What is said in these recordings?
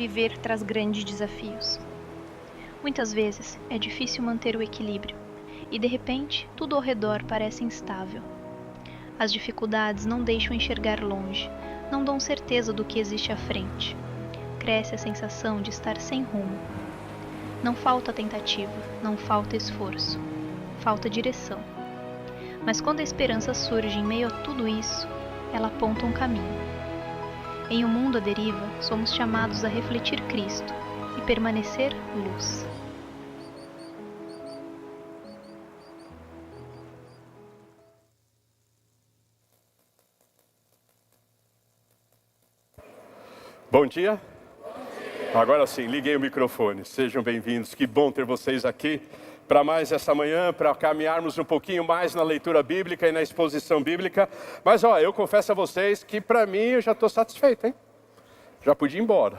viver traz grandes desafios. Muitas vezes é difícil manter o equilíbrio e, de repente, tudo ao redor parece instável. As dificuldades não deixam enxergar longe, não dão certeza do que existe à frente. Cresce a sensação de estar sem rumo. Não falta tentativa, não falta esforço, falta direção. Mas quando a esperança surge em meio a tudo isso, ela aponta um caminho. Em um mundo à deriva, somos chamados a refletir Cristo e permanecer luz. Bom dia. Agora sim, liguei o microfone. Sejam bem-vindos. Que bom ter vocês aqui para mais essa manhã, para caminharmos um pouquinho mais na leitura bíblica e na exposição bíblica. Mas, eu confesso a vocês que para mim eu já estou satisfeito, hein? Já podia ir embora.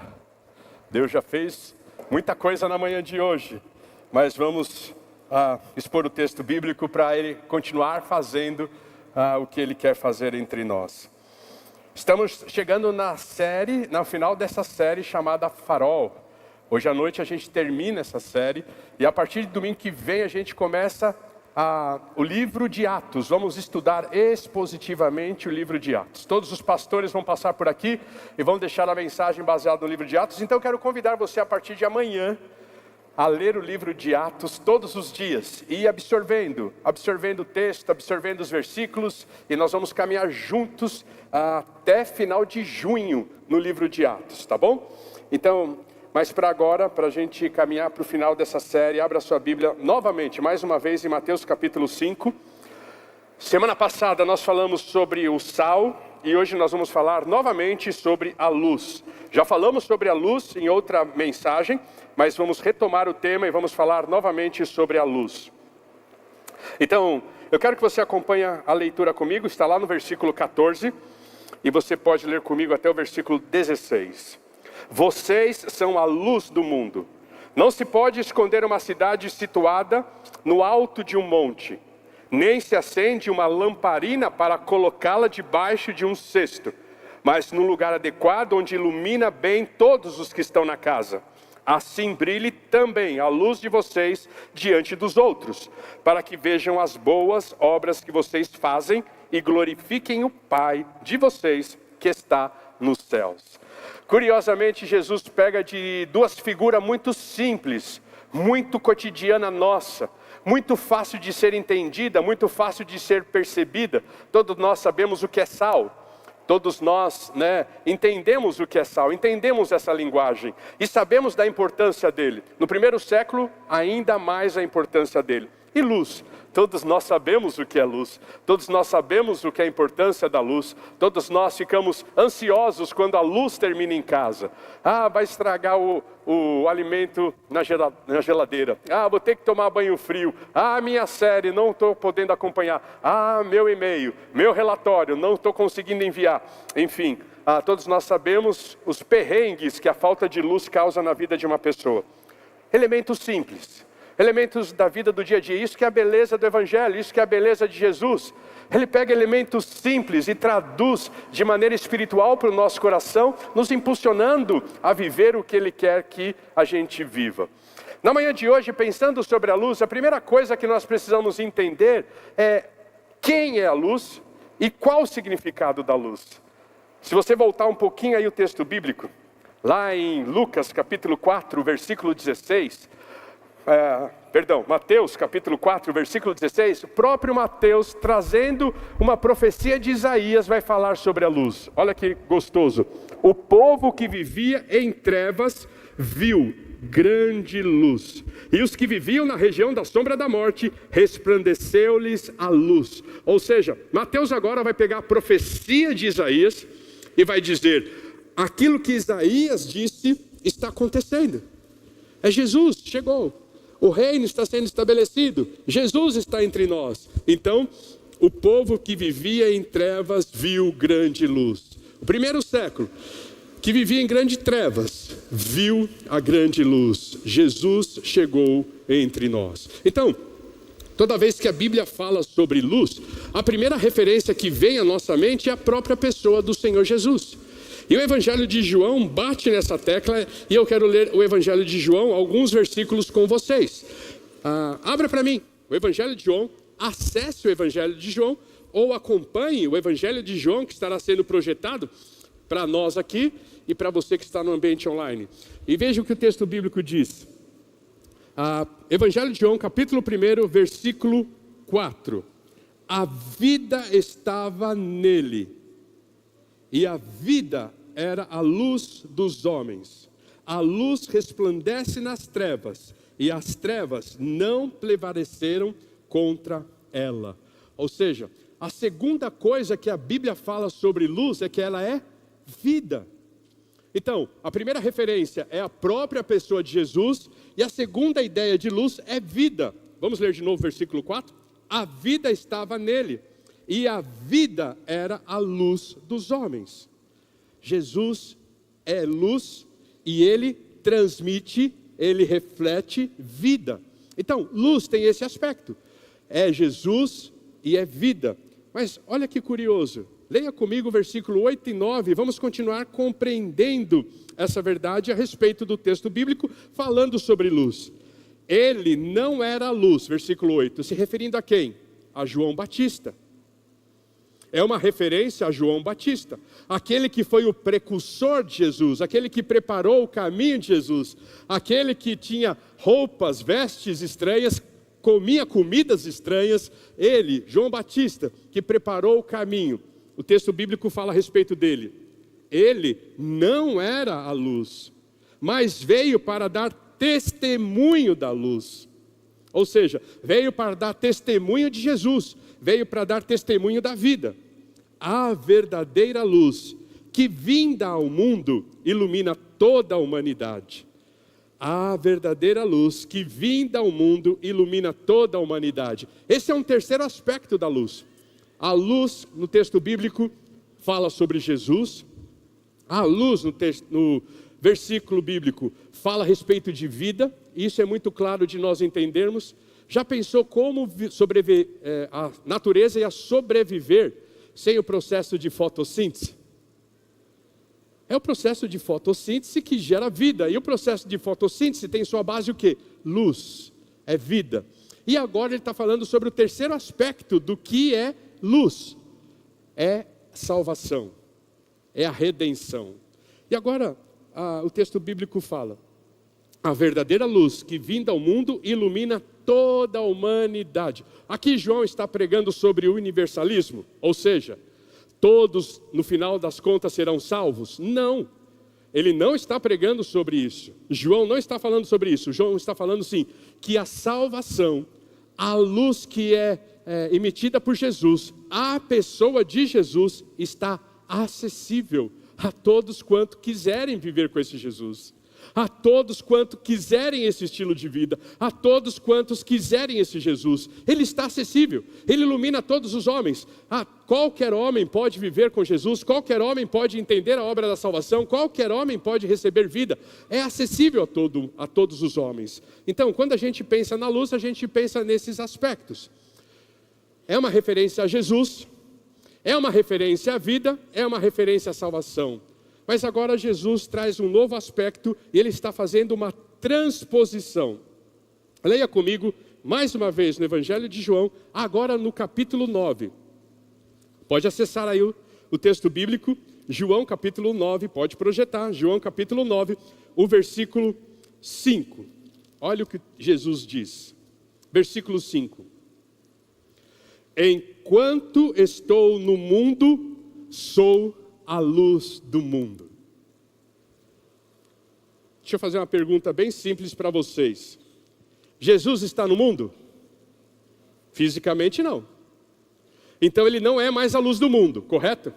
Deus já fez muita coisa na manhã de hoje. Mas vamos expor o texto bíblico para Ele continuar fazendo o que Ele quer fazer entre nós. Estamos chegando no final dessa série chamada Farol. Hoje à noite a gente termina essa série e a partir de domingo que vem a gente começa o livro de Atos. Vamos estudar expositivamente o livro de Atos. Todos os pastores vão passar por aqui e vão deixar a mensagem baseada no livro de Atos. Então eu quero convidar você a partir de amanhã a ler o livro de Atos todos os dias e ir absorvendo o texto, absorvendo os versículos, e nós vamos caminhar juntos até final de junho no livro de Atos, tá bom? Então, mas para agora, para a gente caminhar para o final dessa série, abra sua Bíblia novamente, mais uma vez em Mateus capítulo 5. Semana passada nós falamos sobre o sal e hoje nós vamos falar novamente sobre a luz. Já falamos sobre a luz em outra mensagem, mas vamos retomar o tema e vamos falar novamente sobre a luz. Então, eu quero que você acompanhe a leitura comigo, está lá no versículo 14, e você pode ler comigo até o versículo 16. Vocês são a luz do mundo. Não se pode esconder uma cidade situada no alto de um monte, nem se acende uma lamparina para colocá-la debaixo de um cesto, mas num lugar adequado onde ilumina bem todos os que estão na casa. Assim brilhe também a luz de vocês diante dos outros, para que vejam as boas obras que vocês fazem e glorifiquem o Pai de vocês que está nos céus. Curiosamente, Jesus pega de duas figuras muito simples, muito cotidiana nossa, muito fácil de ser entendida, muito fácil de ser percebida. Todos nós sabemos o que é sal. Todos nós, entendemos o que é sal, entendemos essa linguagem e sabemos da importância dele. No primeiro século, ainda mais a importância dele. E luz, todos nós sabemos o que é luz, todos nós sabemos o que é a importância da luz, todos nós ficamos ansiosos quando a luz termina em casa. Vai estragar o alimento na geladeira. Vou ter que tomar banho frio. Minha série, não estou podendo acompanhar. Meu e-mail, meu relatório, não estou conseguindo enviar. Enfim, todos nós sabemos os perrengues que a falta de luz causa na vida de uma pessoa. Elementos simples. Elementos da vida do dia a dia, isso que é a beleza do Evangelho, isso que é a beleza de Jesus. Ele pega elementos simples e traduz de maneira espiritual para o nosso coração, nos impulsionando a viver o que Ele quer que a gente viva. Na manhã de hoje, pensando sobre a luz, a primeira coisa que nós precisamos entender é quem é a luz e qual o significado da luz. Se você voltar um pouquinho aí o texto bíblico, lá em Lucas capítulo 4, versículo 16... Mateus capítulo 4, versículo 16, o próprio Mateus, trazendo uma profecia de Isaías, vai falar sobre a luz. Olha que gostoso. O povo que vivia em trevas viu grande luz, e os que viviam na região da sombra da morte, resplandeceu-lhes a luz. Ou seja, Mateus agora vai pegar a profecia de Isaías e vai dizer, aquilo que Isaías disse está acontecendo. Jesus chegou. O reino está sendo estabelecido. Jesus está entre nós. Então, o povo que vivia em trevas viu grande luz. O primeiro século, que vivia em grandes trevas, viu a grande luz. Jesus chegou entre nós. Então, toda vez que a Bíblia fala sobre luz, a primeira referência que vem à nossa mente é a própria pessoa do Senhor Jesus. E o Evangelho de João bate nessa tecla, e eu quero ler o Evangelho de João, alguns versículos com vocês. Abra para mim o Evangelho de João, acesse o Evangelho de João, ou acompanhe o Evangelho de João, que estará sendo projetado para nós aqui e para você que está no ambiente online. E veja o que o texto bíblico diz. Evangelho de João, capítulo 1, versículo 4. A vida estava nele, e a vida era a luz dos homens. A luz resplandece nas trevas, e as trevas não prevaleceram contra ela. Ou seja, a segunda coisa que a Bíblia fala sobre luz é que ela é vida. Então, a primeira referência é a própria pessoa de Jesus, e a segunda ideia de luz é vida. Vamos ler de novo o versículo 4? A vida estava nele, e a vida era a luz dos homens. Jesus é luz, e ele transmite, ele reflete vida. Então, luz tem esse aspecto. É Jesus e é vida. Mas olha que curioso. Leia comigo o versículo 8 e 9, vamos continuar compreendendo essa verdade a respeito do texto bíblico, falando sobre luz. Ele não era a luz, versículo 8, se referindo a quem? A João Batista. É uma referência a João Batista, aquele que foi o precursor de Jesus, aquele que preparou o caminho de Jesus, aquele que tinha roupas, vestes estranhas, comia comidas estranhas, ele, João Batista, que preparou o caminho. O texto bíblico fala a respeito dele. Ele não era a luz, mas veio para dar testemunho da luz. Ou seja, veio para dar testemunho de Jesus, veio para dar testemunho da vida. A verdadeira luz, que vinda ao mundo, ilumina toda a humanidade. A verdadeira luz, que vinda ao mundo, ilumina toda a humanidade. Esse é um terceiro aspecto da luz. A luz, no texto bíblico, fala sobre Jesus. A luz, no versículo bíblico, fala a respeito de vida. Isso é muito claro de nós entendermos. Já pensou como a natureza ia sobreviver sem o processo de fotossíntese? É o processo de fotossíntese que gera vida. E o processo de fotossíntese tem sua base o quê? Luz, é vida. E agora ele está falando sobre o terceiro aspecto do que é luz. É salvação, é a redenção. E agora o texto bíblico fala: a verdadeira luz que vinda ao mundo ilumina toda a humanidade. Aqui João está pregando sobre o universalismo, ou seja, todos no final das contas serão salvos? Não, ele não está pregando sobre isso. João não está falando sobre isso. João está falando sim, que a salvação, a luz que é emitida por Jesus, a pessoa de Jesus está acessível a todos quanto quiserem viver com esse Jesus, a todos quanto quiserem esse estilo de vida, a todos quantos quiserem esse Jesus. Ele está acessível, ele ilumina todos os homens. Qualquer homem pode viver com Jesus, qualquer homem pode entender a obra da salvação, qualquer homem pode receber vida. É acessível a todos os homens. Então, quando a gente pensa na luz, a gente pensa nesses aspectos. É uma referência a Jesus, é uma referência à vida, é uma referência à salvação. Mas agora Jesus traz um novo aspecto e ele está fazendo uma transposição. Leia comigo mais uma vez no Evangelho de João, agora no capítulo 9. Pode acessar aí o texto bíblico, João capítulo 9, pode projetar, João capítulo 9, o versículo 5. Olha o que Jesus diz, versículo 5. Enquanto estou no mundo, sou a luz do mundo. Deixa eu fazer uma pergunta bem simples para vocês. Jesus está no mundo? Fisicamente não. Então ele não é mais a luz do mundo, correto?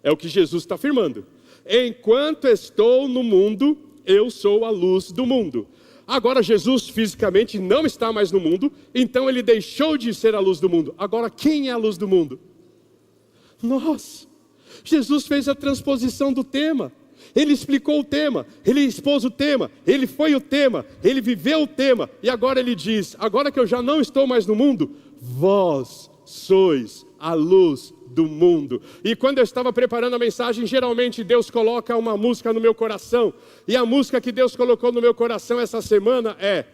É o que Jesus está afirmando. Enquanto estou no mundo, eu sou a luz do mundo. Agora Jesus fisicamente não está mais no mundo, então ele deixou de ser a luz do mundo. Agora quem é a luz do mundo? Nós. Jesus fez a transposição do tema. Ele explicou o tema, ele expôs o tema, ele foi o tema, ele viveu o tema. E agora ele diz, agora que eu já não estou mais no mundo, vós sois a luz do mundo. E quando eu estava preparando a mensagem, geralmente Deus coloca uma música no meu coração. E a música que Deus colocou no meu coração essa semana é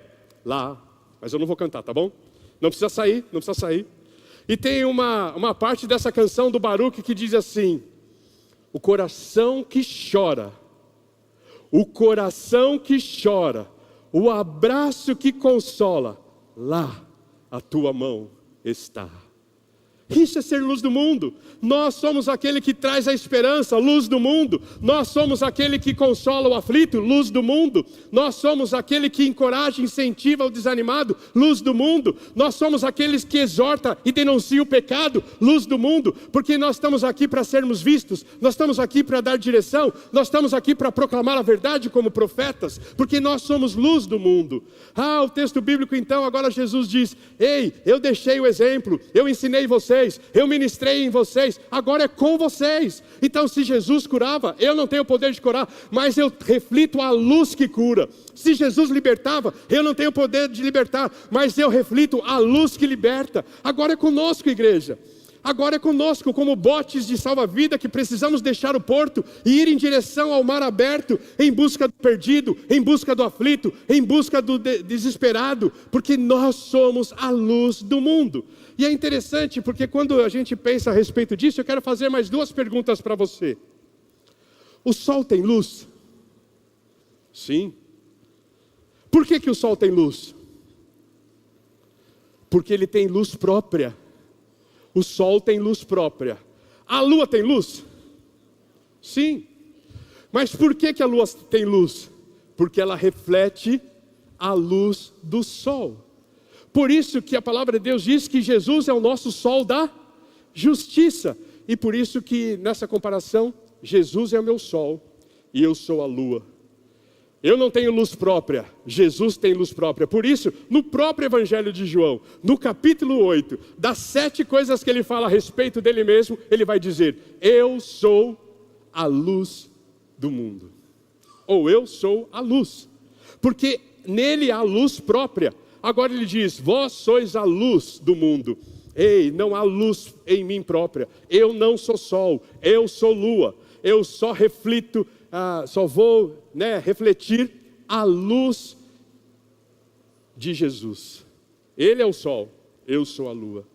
Lá. Mas eu não vou cantar, tá bom? Não precisa sair, não precisa sair. E tem uma parte dessa canção do Baruque que diz assim: o coração que chora, o coração que chora, o abraço que consola, lá a tua mão está. Isso é ser luz do mundo. Nós somos aquele que traz a esperança, luz do mundo. Nós somos aquele que consola o aflito, luz do mundo. Nós somos aquele que encoraja e incentiva o desanimado, luz do mundo. Nós somos aqueles que exorta e denuncia o pecado, luz do mundo. Porque nós estamos aqui para sermos vistos, nós estamos aqui para dar direção, nós estamos aqui para proclamar a verdade como profetas, porque nós somos luz do mundo. O texto bíblico então, agora Jesus diz: ei, eu deixei o exemplo, eu ensinei vocês, eu ministrei em vocês, agora é com vocês. Então se Jesus curava, eu não tenho o poder de curar, mas eu reflito a luz que cura. Se Jesus libertava, eu não tenho o poder de libertar, mas eu reflito a luz que liberta. Agora é conosco, igreja. Agora é conosco, como botes de salva-vida, que precisamos deixar o porto e ir em direção ao mar aberto, em busca do perdido, em busca do aflito, em busca do desesperado, porque nós somos a luz do mundo. E é interessante, porque quando a gente pensa a respeito disso, eu quero fazer mais duas perguntas para você. O sol tem luz? Sim. Por que o sol tem luz? Porque ele tem luz própria. O sol tem luz própria. A lua tem luz? Sim. Mas por que a lua tem luz? Porque ela reflete a luz do sol. Por isso que a palavra de Deus diz que Jesus é o nosso sol da justiça. E por isso que nessa comparação, Jesus é o meu sol e eu sou a lua. Eu não tenho luz própria, Jesus tem luz própria. Por isso, no próprio Evangelho de João, no capítulo 8, das 7 coisas que ele fala a respeito dele mesmo, ele vai dizer: eu sou a luz do mundo. Ou eu sou a luz. Porque nele há luz própria. Agora ele diz: vós sois a luz do mundo. Ei, não há luz em mim própria. Eu não sou sol, eu sou lua. Eu só reflito, só vou refletir a luz de Jesus. Ele é o sol, eu sou a lua.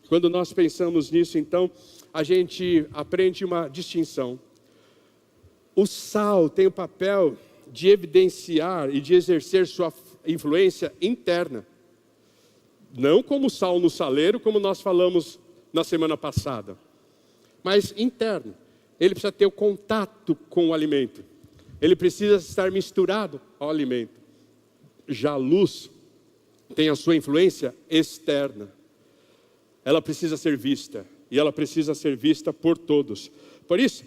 Quando nós pensamos nisso, então, a gente aprende uma distinção. O sal tem o papel de evidenciar e de exercer sua influência interna. Não como sal no saleiro, como nós falamos na semana passada, mas interno. Ele precisa ter o contato com o alimento. Ele precisa estar misturado ao alimento. Já a luz tem a sua influência externa. Ela precisa ser vista. E ela precisa ser vista por todos. Por isso,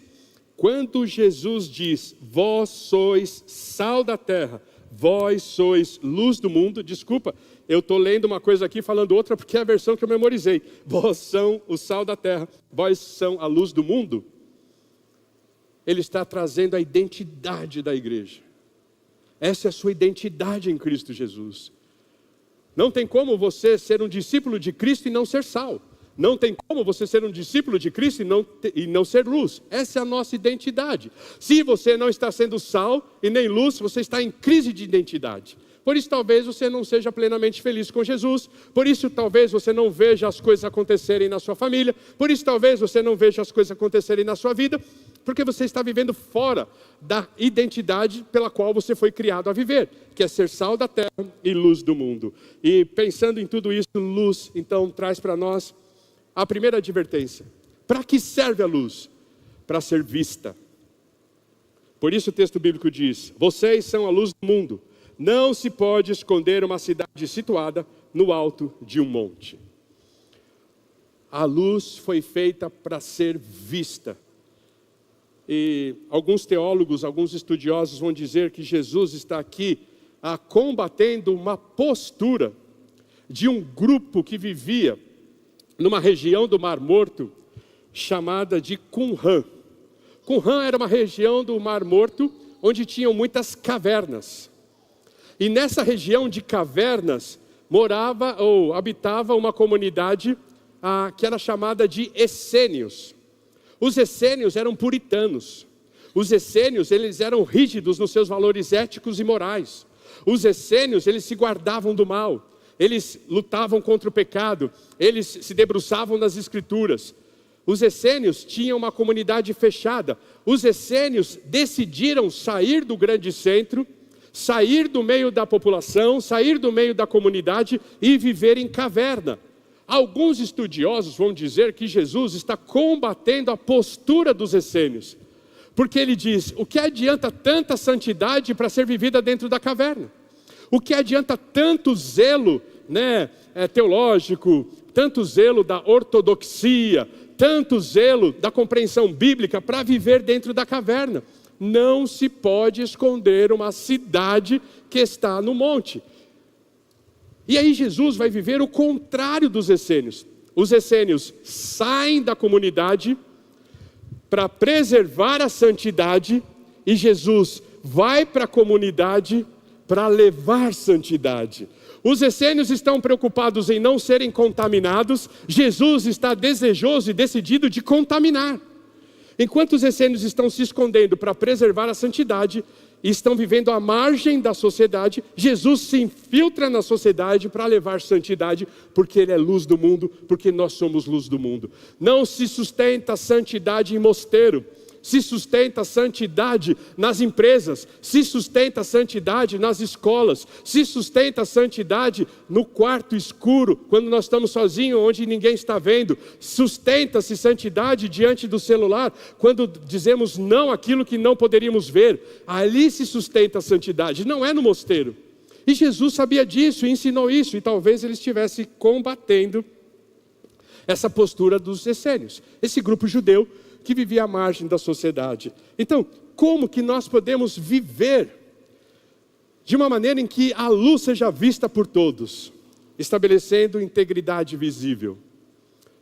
quando Jesus diz: vós sois sal da terra, vós sois luz do mundo. Desculpa, eu estou lendo uma coisa aqui, falando outra, porque é a versão que eu memorizei. Vós são o sal da terra, vós são a luz do mundo. Ele está trazendo a identidade da igreja. Essa é a sua identidade em Cristo Jesus. Não tem como você ser um discípulo de Cristo e não ser sal. Não tem como você ser um discípulo de Cristo e não ser luz. Essa é a nossa identidade. Se você não está sendo sal e nem luz, você está em crise de identidade. Por isso talvez você não seja plenamente feliz com Jesus. Por isso talvez você não veja as coisas acontecerem na sua família. Por isso talvez você não veja as coisas acontecerem na sua vida. Porque você está vivendo fora da identidade pela qual você foi criado a viver, que é ser sal da terra e luz do mundo. E pensando em tudo isso, luz, então, traz para nós a primeira advertência. Para que serve a luz? Para ser vista. Por isso o texto bíblico diz: vocês são a luz do mundo. Não se pode esconder uma cidade situada no alto de um monte. A luz foi feita para ser vista. E alguns teólogos, alguns estudiosos vão dizer que Jesus está aqui combatendo uma postura de um grupo que vivia numa região do Mar Morto chamada de Qumran. Qumran era uma região do Mar Morto onde tinham muitas cavernas. E nessa região de cavernas morava ou habitava uma comunidade que era chamada de essênios. Os essênios eram puritanos. Os essênios, eles eram rígidos nos seus valores éticos e morais. Os essênios, eles se guardavam do mal. Eles lutavam contra o pecado. Eles se debruçavam nas escrituras. Os essênios tinham uma comunidade fechada. Os essênios decidiram sair do grande centro, sair do meio da população, sair do meio da comunidade e viver em caverna. Alguns estudiosos vão dizer que Jesus está combatendo a postura dos essênios. Porque ele diz, o que adianta tanta santidade para ser vivida dentro da caverna? O que adianta tanto zelo, teológico, tanto zelo da ortodoxia, tanto zelo da compreensão bíblica para viver dentro da caverna? Não se pode esconder uma cidade que está no monte. E aí Jesus vai viver o contrário dos essênios. Os essênios saem da comunidade para preservar a santidade e Jesus vai para a comunidade para levar santidade. Os essênios estão preocupados em não serem contaminados, Jesus está desejoso e decidido de contaminar. Enquanto os essênios estão se escondendo para preservar a santidade e estão vivendo à margem da sociedade, Jesus se infiltra na sociedade para levar santidade, porque Ele é luz do mundo, porque nós somos luz do mundo. Não se sustenta a santidade em mosteiro, se sustenta a santidade nas empresas, se sustenta a santidade nas escolas, se sustenta a santidade no quarto escuro, quando nós estamos sozinhos, onde ninguém está vendo. Sustenta-se santidade diante do celular, quando dizemos não àquilo que não poderíamos ver. Ali se sustenta a santidade, não é no mosteiro. E Jesus sabia disso, e ensinou isso, e talvez ele estivesse combatendo essa postura dos essênios, esse grupo judeu que vivia à margem da sociedade. Então, como que nós podemos viver de uma maneira em que a luz seja vista por todos, estabelecendo integridade visível?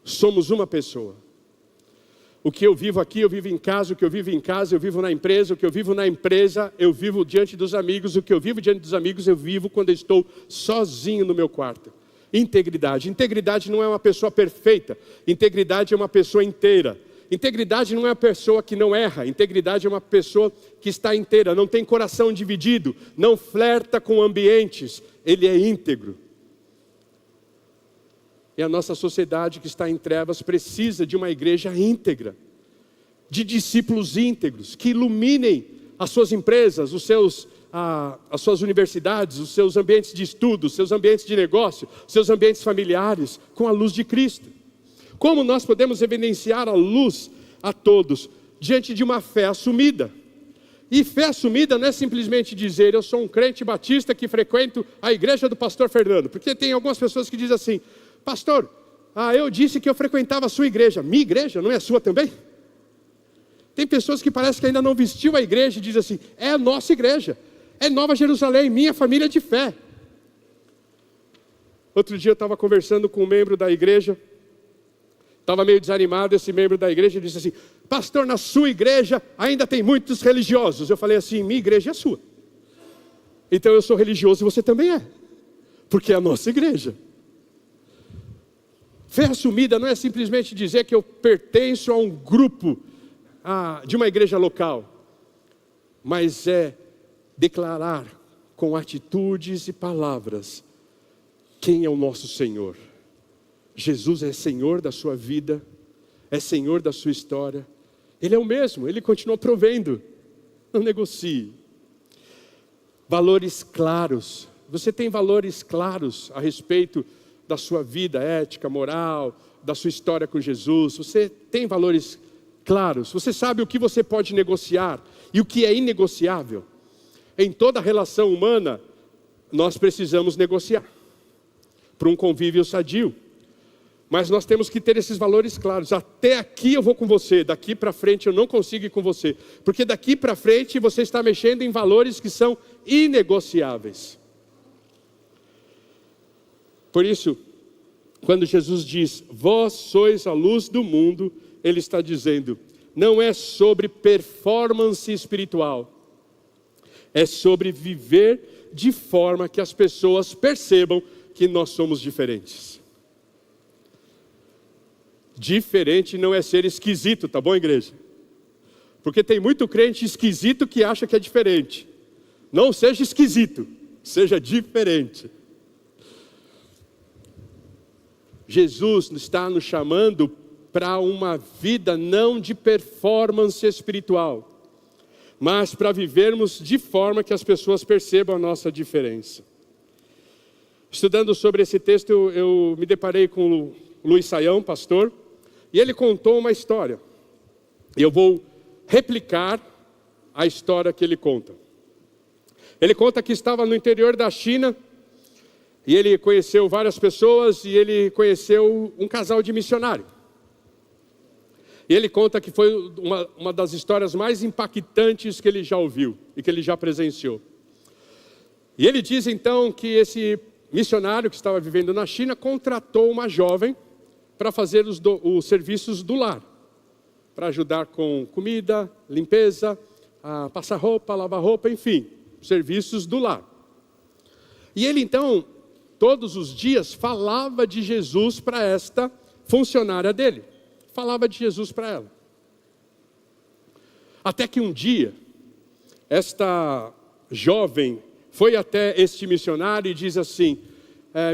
Somos uma pessoa. O que eu vivo aqui, eu vivo em casa. O que eu vivo em casa, eu vivo na empresa. O que eu vivo na empresa, eu vivo diante dos amigos. O que eu vivo diante dos amigos, eu vivo quando eu estou sozinho no meu quarto. Integridade. Integridade não é uma pessoa perfeita. Integridade é uma pessoa inteira. Integridade não é uma pessoa que não erra. Integridade é uma pessoa que está inteira, não tem coração dividido, não flerta com ambientes. Ele é íntegro. E a nossa sociedade que está em trevas precisa de uma igreja íntegra, de discípulos íntegros, que iluminem as suas empresas, as suas universidades, os seus ambientes de estudo, os seus ambientes de negócio, os seus ambientes familiares, com a luz de Cristo. Como nós podemos evidenciar a luz a todos? Diante de uma fé assumida. E fé assumida não é simplesmente dizer, eu sou um crente batista que frequento a igreja do pastor Fernando. Porque tem algumas pessoas que dizem assim, pastor, eu disse que eu frequentava a sua igreja. Minha igreja não é a sua também? Tem pessoas que parecem que ainda não vestiu a igreja e dizem assim, é a nossa igreja, é Nova Jerusalém, minha família de fé. Outro dia eu estava conversando com um membro da igreja, estava meio desanimado, esse membro da igreja disse assim, pastor, na sua igreja ainda tem muitos religiosos. Eu falei assim, minha igreja é a sua. Então eu sou religioso e você também é. Porque é a nossa igreja. Fé assumida não é simplesmente dizer que eu pertenço a um grupo, de uma igreja local. Mas é declarar com atitudes e palavras quem é o nosso Senhor. Jesus é Senhor da sua vida, é Senhor da sua história. Ele é o mesmo, Ele continua provendo. Não negocie. Valores claros. Você tem valores claros a respeito da sua vida ética, moral, da sua história com Jesus. Você tem valores claros. Você sabe o que você pode negociar e o que é inegociável. Em toda relação humana, nós precisamos negociar para um convívio sadio. Mas nós temos que ter esses valores claros. Até aqui eu vou com você, daqui para frente eu não consigo ir com você. Porque daqui para frente você está mexendo em valores que são inegociáveis. Por isso, quando Jesus diz, vós sois a luz do mundo, Ele está dizendo, não é sobre performance espiritual. É sobre viver de forma que as pessoas percebam que nós somos diferentes. Diferente não é ser esquisito, tá bom, igreja? Porque tem muito crente esquisito que acha que é diferente. Não seja esquisito, seja diferente. Jesus está nos chamando para uma vida não de performance espiritual, mas para vivermos de forma que as pessoas percebam a nossa diferença. Estudando sobre esse texto, eu me deparei com o Luiz Saião, pastor, e ele contou uma história. E eu vou replicar a história que ele conta. Ele conta que estava no interior da China, e ele conheceu várias pessoas, e ele conheceu um casal de missionário. E ele conta que foi uma das histórias mais impactantes que ele já ouviu, e que ele já presenciou. E ele diz então que esse missionário que estava vivendo na China contratou uma jovem para fazer os serviços do lar, para ajudar com comida, limpeza, a passar roupa, lavar roupa, enfim, serviços do lar. E ele então, todos os dias, falava de Jesus para esta funcionária dele. Falava de Jesus para ela. Até que um dia, esta jovem foi até este missionário e diz assim: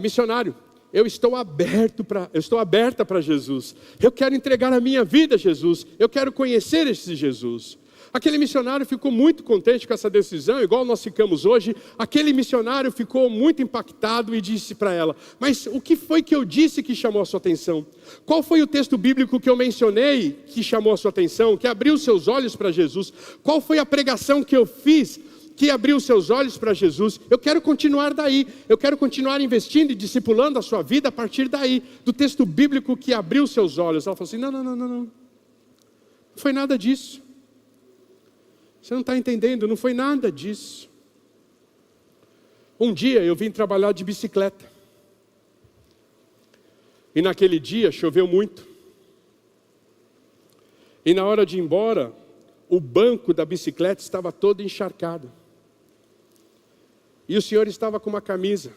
missionário, eu estou aberta para Jesus. Eu quero entregar a minha vida a Jesus. Eu quero conhecer esse Jesus. Aquele missionário ficou muito contente com essa decisão, igual nós ficamos hoje. Aquele missionário ficou muito impactado e disse para ela: mas o que foi que eu disse que chamou a sua atenção? Qual foi o texto bíblico que eu mencionei que chamou a sua atenção, que abriu seus olhos para Jesus? Qual foi a pregação que eu fiz que abriu seus olhos para Jesus? Eu quero continuar daí, eu quero continuar investindo e discipulando a sua vida a partir daí, do texto bíblico que abriu seus olhos. Ela falou assim: não foi nada disso. Você não está entendendo, não foi nada disso. Um dia eu vim trabalhar de bicicleta. E naquele dia choveu muito. E na hora de ir embora, o banco da bicicleta estava todo encharcado. E o senhor estava com uma camisa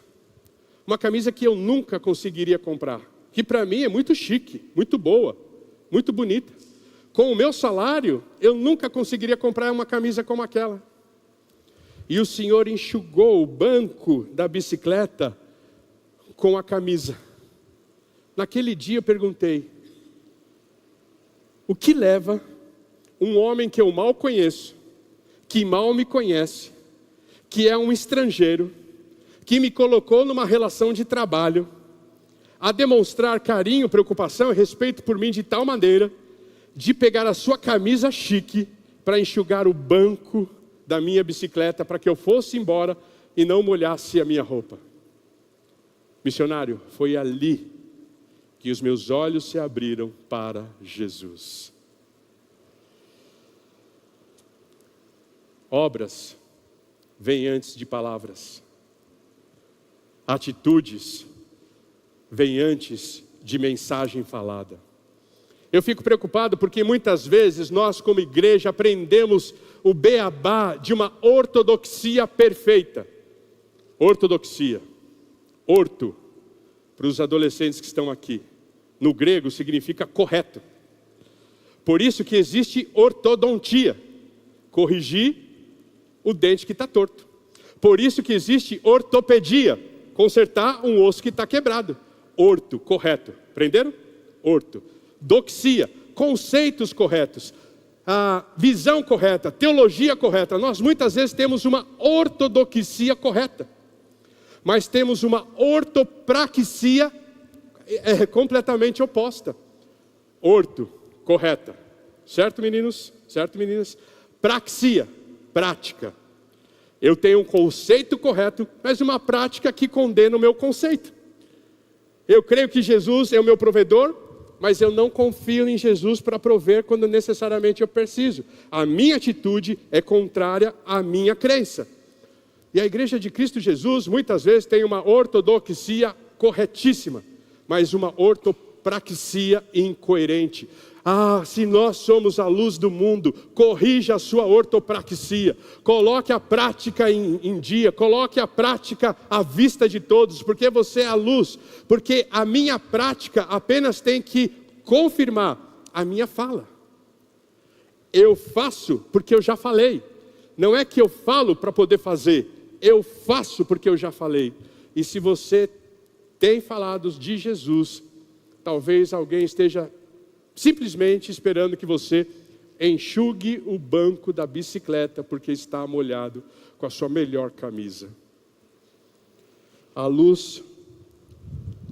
que eu nunca conseguiria comprar, que para mim é muito chique, muito boa, muito bonita. Com o meu salário, eu nunca conseguiria comprar uma camisa como aquela. E o senhor enxugou o banco da bicicleta com a camisa. Naquele dia eu perguntei: o que leva um homem que eu mal conheço, que mal me conhece, que é um estrangeiro, que me colocou numa relação de trabalho, a demonstrar carinho, preocupação e respeito por mim de tal maneira, de pegar a sua camisa chique para enxugar o banco da minha bicicleta para que eu fosse embora e não molhasse a minha roupa? Missionário, foi ali que os meus olhos se abriram para Jesus. Obras vêm antes de palavras. Atitudes vêm antes de mensagem falada. Eu fico preocupado porque muitas vezes nós como igreja aprendemos o beabá de uma ortodoxia perfeita. Ortodoxia. Orto, para os adolescentes que estão aqui, no grego significa correto. Por isso que existe ortodontia, corrigir o dente que está torto. Por isso que existe ortopedia, consertar um osso que está quebrado. Orto, correto. Aprenderam? Orto. Doxia, conceitos corretos, a visão correta, teologia correta. Nós muitas vezes temos uma ortodoxia correta, mas temos uma ortopraxia completamente oposta. Orto, correta. Certo, meninos? Certo, meninas? Praxia, prática. Eu tenho um conceito correto, mas uma prática que condena o meu conceito. Eu creio que Jesus é o meu provedor, mas eu não confio em Jesus para prover quando necessariamente eu preciso. A minha atitude é contrária à minha crença. E a igreja de Cristo Jesus muitas vezes tem uma ortodoxia corretíssima, mas uma ortopraxia incoerente. Se nós somos a luz do mundo, corrija a sua ortopraxia, coloque a prática em dia, coloque a prática à vista de todos, porque você é a luz, porque a minha prática apenas tem que confirmar a minha fala. Eu faço porque eu já falei. Não é que eu falo para poder fazer. Eu faço porque eu já falei. E se você tem falado de Jesus, talvez alguém esteja simplesmente esperando que você enxugue o banco da bicicleta porque está molhado com a sua melhor camisa. A luz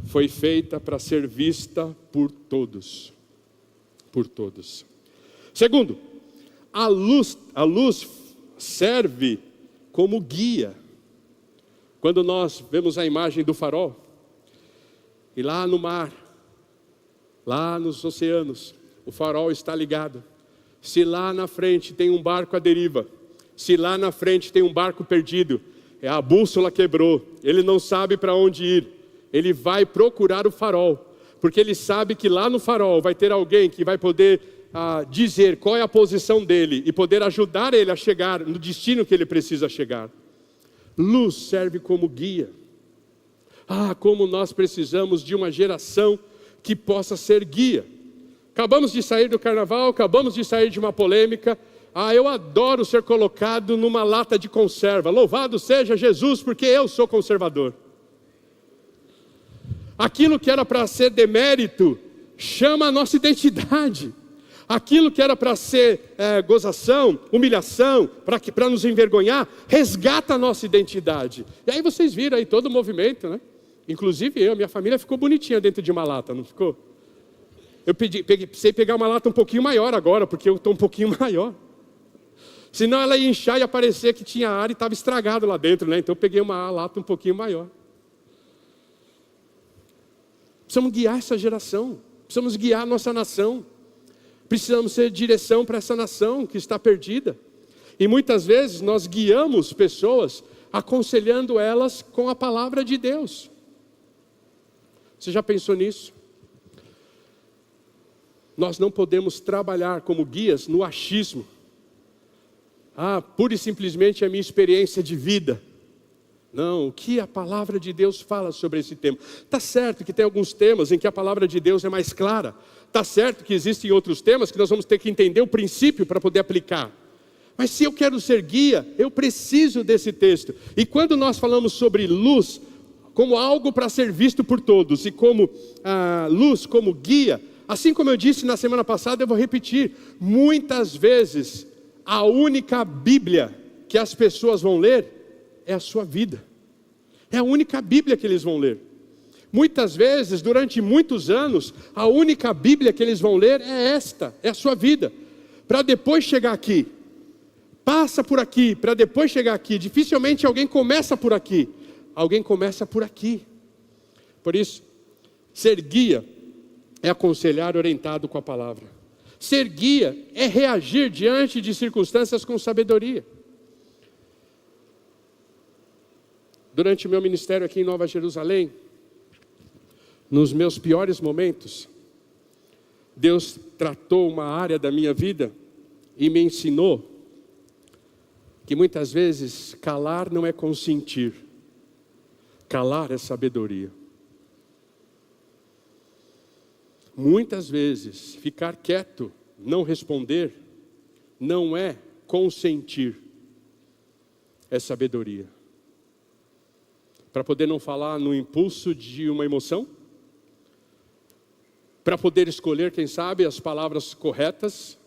foi feita para ser vista por todos. Por todos. Segundo, a luz serve como guia. Quando nós vemos a imagem do farol, e lá no mar, lá nos oceanos, o farol está ligado. Se lá na frente tem um barco à deriva, se lá na frente tem um barco perdido, a bússola quebrou, ele não sabe para onde ir, ele vai procurar o farol, porque ele sabe que lá no farol vai ter alguém que vai poder dizer qual é a posição dele e poder ajudar ele a chegar no destino que ele precisa chegar. Luz serve como guia. Como nós precisamos de uma geração que possa ser guia. Acabamos de sair do carnaval, acabamos de sair de uma polêmica. Eu adoro ser colocado numa lata de conserva. Louvado seja Jesus, porque eu sou conservador. Aquilo que era para ser demérito, chama a nossa identidade. Aquilo que era para ser gozação, humilhação, para nos envergonhar, resgata a nossa identidade. E aí vocês viram aí todo o movimento, né? Inclusive minha família ficou bonitinha dentro de uma lata, não ficou? Eu precisei pegar uma lata um pouquinho maior agora, porque eu estou um pouquinho maior. Senão ela ia inchar e ia parecer que tinha ar e estava estragado lá dentro, né? Então eu peguei uma lata um pouquinho maior. Precisamos guiar essa geração, precisamos guiar a nossa nação. Precisamos ser direção para essa nação que está perdida. E muitas vezes nós guiamos pessoas aconselhando elas com a palavra de Deus. Você já pensou nisso? Nós não podemos trabalhar como guias no achismo. Pura e simplesmente a minha experiência de vida. Não, o que a palavra de Deus fala sobre esse tema? Está certo que tem alguns temas em que a palavra de Deus é mais clara. Está certo que existem outros temas que nós vamos ter que entender o princípio para poder aplicar. Mas se eu quero ser guia, eu preciso desse texto. E quando nós falamos sobre luz como algo para ser visto por todos, e como luz como guia, assim como eu disse na semana passada, eu vou repetir. Muitas vezes, a única Bíblia que as pessoas vão ler é a sua vida. É a única Bíblia que eles vão ler. Muitas vezes, durante muitos anos, a única Bíblia que eles vão ler é esta, é a sua vida. Para depois chegar aqui, passa por aqui, para depois chegar aqui. Dificilmente alguém começa por aqui, alguém começa por aqui. Por isso, ser guia é aconselhar orientado com a palavra. Ser guia é reagir diante de circunstâncias com sabedoria. Durante o meu ministério aqui em Nova Jerusalém, nos meus piores momentos, Deus tratou uma área da minha vida e me ensinou que muitas vezes calar não é consentir, calar é sabedoria. Muitas vezes ficar quieto, não responder, não é consentir, é sabedoria. Para poder não falar no impulso de uma emoção, para poder escolher, quem sabe, as palavras corretas,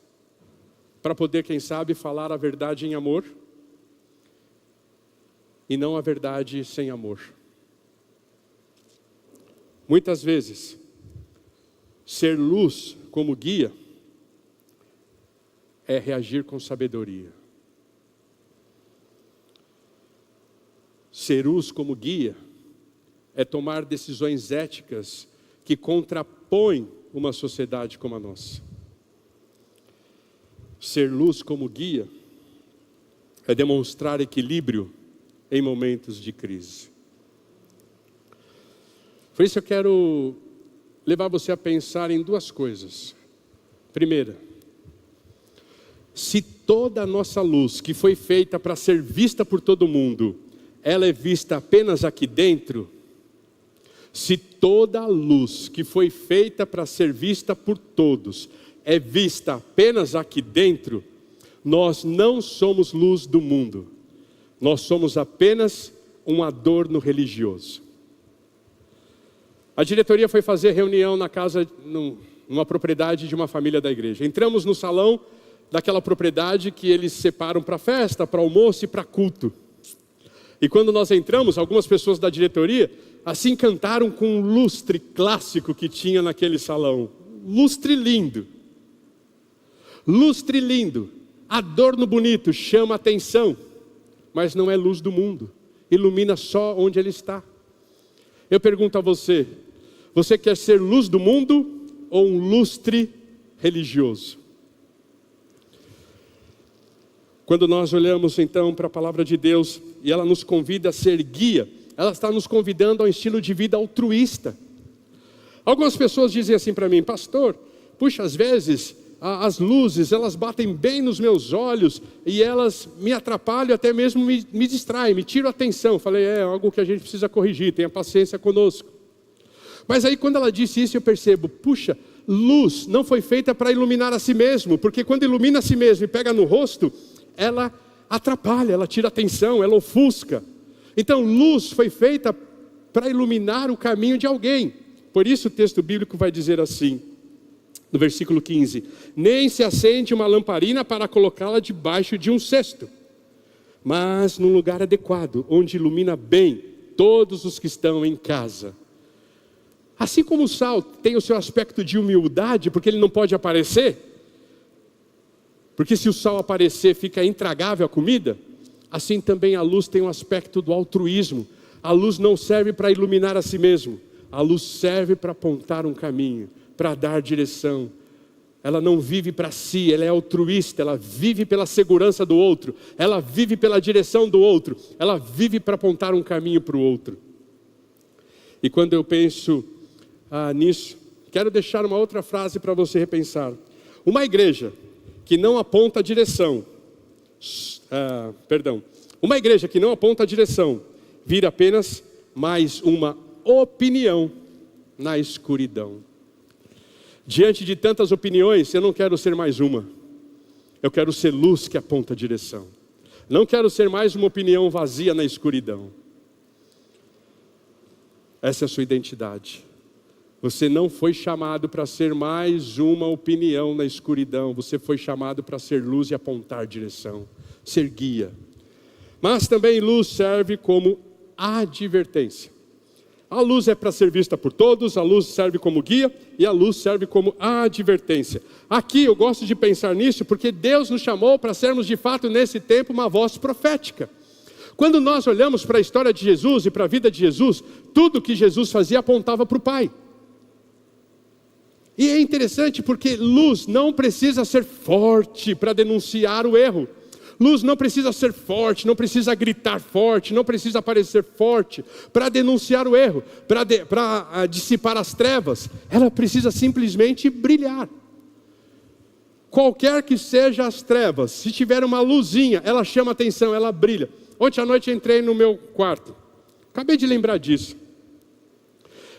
para poder, quem sabe, falar a verdade em amor, e não a verdade sem amor. Muitas vezes, ser luz como guia é reagir com sabedoria. Ser luz como guia é tomar decisões éticas que contrapõem uma sociedade como a nossa. Ser luz como guia é demonstrar equilíbrio em momentos de crise. Por isso eu quero levar você a pensar em duas coisas. Primeira, se toda a nossa luz que foi feita para ser vista por todo mundo, ela é vista apenas aqui dentro, se toda a luz que foi feita para ser vista por todos é vista apenas aqui dentro, nós não somos luz do mundo. Nós somos apenas um adorno religioso. A diretoria foi fazer reunião na casa, numa propriedade de uma família da igreja. Entramos no salão daquela propriedade que eles separam para festa, para almoço e para culto. E quando nós entramos, algumas pessoas da diretoria assim encantaram com um lustre clássico que tinha naquele salão. Lustre lindo. Lustre lindo. Adorno bonito, chama atenção. Mas não é luz do mundo. Ilumina só onde ele está. Eu pergunto a você, você quer ser luz do mundo ou um lustre religioso? Quando nós olhamos então para a palavra de Deus e ela nos convida a ser guia, ela está nos convidando a um estilo de vida altruísta. Algumas pessoas dizem assim para mim, pastor, puxa, às vezes as luzes, elas batem bem nos meus olhos e elas me atrapalham, até mesmo me distraem, me tiram a atenção. Falei, é algo que a gente precisa corrigir, tenha paciência conosco. Mas aí quando ela disse isso, eu percebo, puxa, luz não foi feita para iluminar a si mesmo, porque quando ilumina a si mesmo e pega no rosto, ela atrapalha, ela tira a atenção, ela ofusca. Então luz foi feita para iluminar o caminho de alguém. Por isso o texto bíblico vai dizer assim, no versículo 15, nem se acende uma lamparina para colocá-la debaixo de um cesto, mas num lugar adequado, onde ilumina bem todos os que estão em casa. Assim como o sal tem o seu aspecto de humildade, porque ele não pode aparecer, porque se o sal aparecer fica intragável a comida, assim também a luz tem um aspecto do altruísmo. A luz não serve para iluminar a si mesmo, a luz serve para apontar um caminho, para dar direção. Ela não vive para si, ela é altruísta, ela vive pela segurança do outro, ela vive pela direção do outro, ela vive para apontar um caminho para o outro. E quando eu penso nisso, quero deixar uma outra frase para você repensar. Uma igreja que não aponta a direção, uma igreja que não aponta a direção, vira apenas mais uma opinião na escuridão. Diante de tantas opiniões, eu não quero ser mais uma. Eu quero ser luz que aponta a direção. Não quero ser mais uma opinião vazia na escuridão. Essa é a sua identidade. Você não foi chamado para ser mais uma opinião na escuridão. Você foi chamado para ser luz e apontar direção. Ser guia. Mas também luz serve como advertência. A luz é para ser vista por todos, a luz serve como guia e a luz serve como advertência. Aqui eu gosto de pensar nisso porque Deus nos chamou para sermos de fato nesse tempo uma voz profética. Quando nós olhamos para a história de Jesus e para a vida de Jesus, tudo que Jesus fazia apontava para o Pai. E é interessante porque luz não precisa ser forte para denunciar o erro. Luz não precisa ser forte, não precisa gritar forte, não precisa parecer forte para denunciar o erro, para dissipar as trevas. Ela precisa simplesmente brilhar. Qualquer que seja as trevas, se tiver uma luzinha, ela chama atenção, ela brilha. Ontem à noite entrei no meu quarto, acabei de lembrar disso.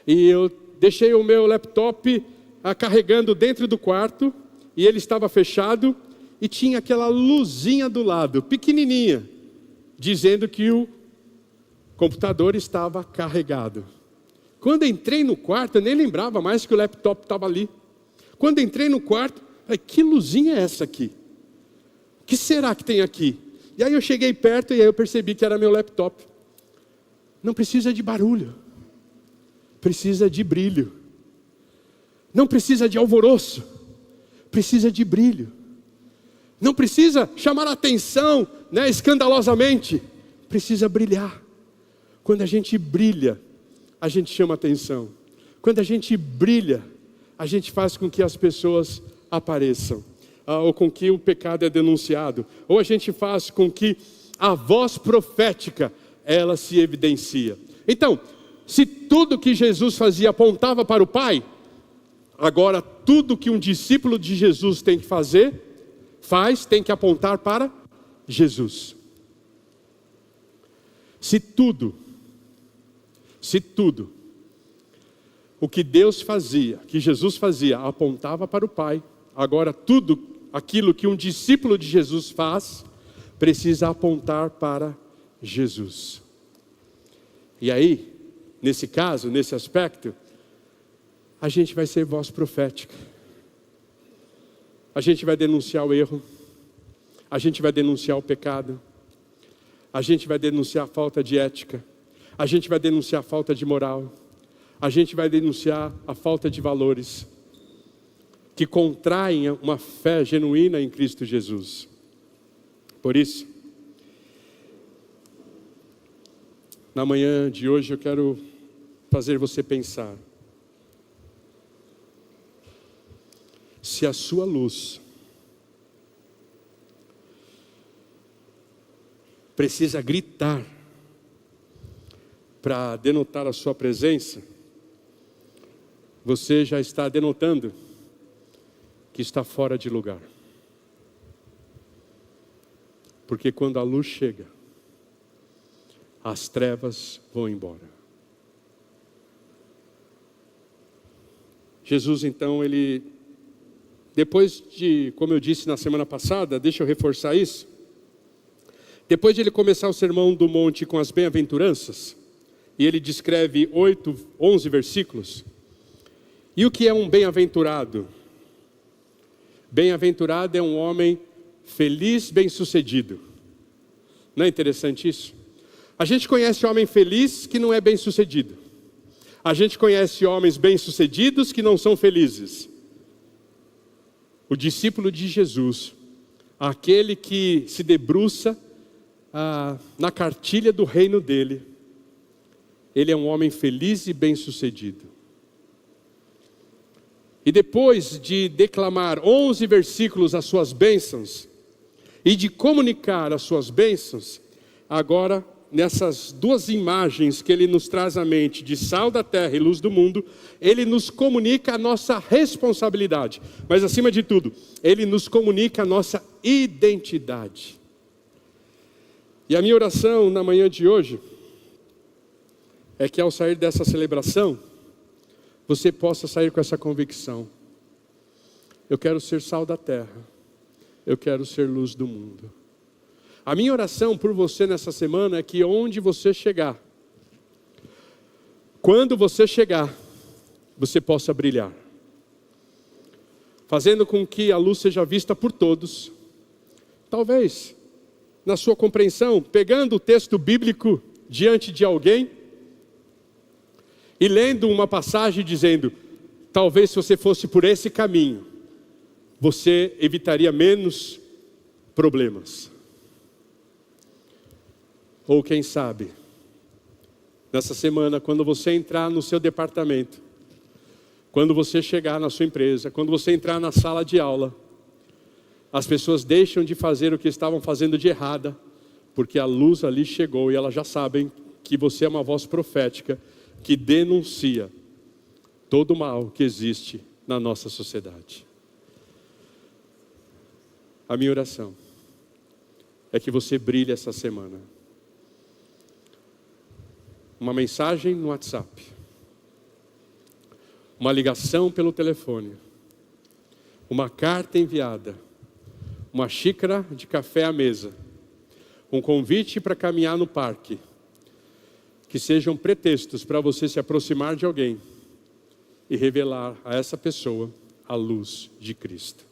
E eu deixei o meu laptop carregando dentro do quarto, e ele estava fechado, e tinha aquela luzinha do lado, pequenininha, dizendo que o computador estava carregado. Quando entrei no quarto, eu nem lembrava mais que o laptop estava ali. Quando entrei no quarto, falei, que luzinha é essa aqui? O que será que tem aqui? E aí eu cheguei perto e aí eu percebi que era meu laptop. Não precisa de barulho, precisa de brilho. Não precisa de alvoroço, precisa de brilho. Não precisa chamar a atenção, escandalosamente. Precisa brilhar. Quando a gente brilha, a gente chama atenção. Quando a gente brilha, a gente faz com que as pessoas apareçam. Ou com que o pecado é denunciado. Ou a gente faz com que a voz profética, ela se evidencia. Então, se tudo que Jesus fazia apontava para o Pai, agora tudo que um discípulo de Jesus tem que fazer, tem que apontar para Jesus. Se tudo o que Deus fazia, que Jesus fazia, apontava para o Pai. Agora tudo aquilo que um discípulo de Jesus faz, precisa apontar para Jesus. E aí, nesse caso, nesse aspecto, a gente vai ser voz profética. A gente vai denunciar o erro. A gente vai denunciar o pecado. A gente vai denunciar a falta de ética. A gente vai denunciar a falta de moral. A gente vai denunciar a falta de valores que contraem uma fé genuína em Cristo Jesus. Por isso, na manhã de hoje eu quero fazer você pensar. Se a sua luz precisa gritar para denotar a sua presença, você já está denotando que está fora de lugar. Porque quando a luz chega, as trevas vão embora. Jesus então, ele, depois de, como eu disse na semana passada, deixa eu reforçar isso. Depois de ele começar o sermão do monte com as bem-aventuranças, e ele descreve 11 versículos. E o que é um bem-aventurado? Bem-aventurado é um homem feliz, bem-sucedido. Não é interessante isso? A gente conhece homem feliz que não é bem-sucedido. A gente conhece homens bem-sucedidos que não são felizes. O discípulo de Jesus, aquele que se debruça na cartilha do reino dele, ele é um homem feliz e bem-sucedido. E depois de declamar 11 versículos as suas bênçãos, e de comunicar as suas bênçãos, agora, nessas duas imagens que ele nos traz à mente, de sal da terra e luz do mundo, ele nos comunica a nossa responsabilidade. Mas acima de tudo, ele nos comunica a nossa identidade. E a minha oração na manhã de hoje, é que ao sair dessa celebração, você possa sair com essa convicção. Eu quero ser sal da terra. Eu quero ser luz do mundo. A minha oração por você nessa semana é que onde você chegar, quando você chegar, você possa brilhar. Fazendo com que a luz seja vista por todos. Talvez, na sua compreensão, pegando o texto bíblico diante de alguém, e lendo uma passagem dizendo, talvez se você fosse por esse caminho, você evitaria menos problemas. Ou quem sabe, nessa semana, quando você entrar no seu departamento, quando você chegar na sua empresa, quando você entrar na sala de aula, as pessoas deixam de fazer o que estavam fazendo de errada, porque a luz ali chegou e elas já sabem que você é uma voz profética, que denuncia todo o mal que existe na nossa sociedade. A minha oração é que você brilhe essa semana. Uma mensagem no WhatsApp, uma ligação pelo telefone, uma carta enviada, uma xícara de café à mesa, um convite para caminhar no parque, que sejam pretextos para você se aproximar de alguém e revelar a essa pessoa a luz de Cristo.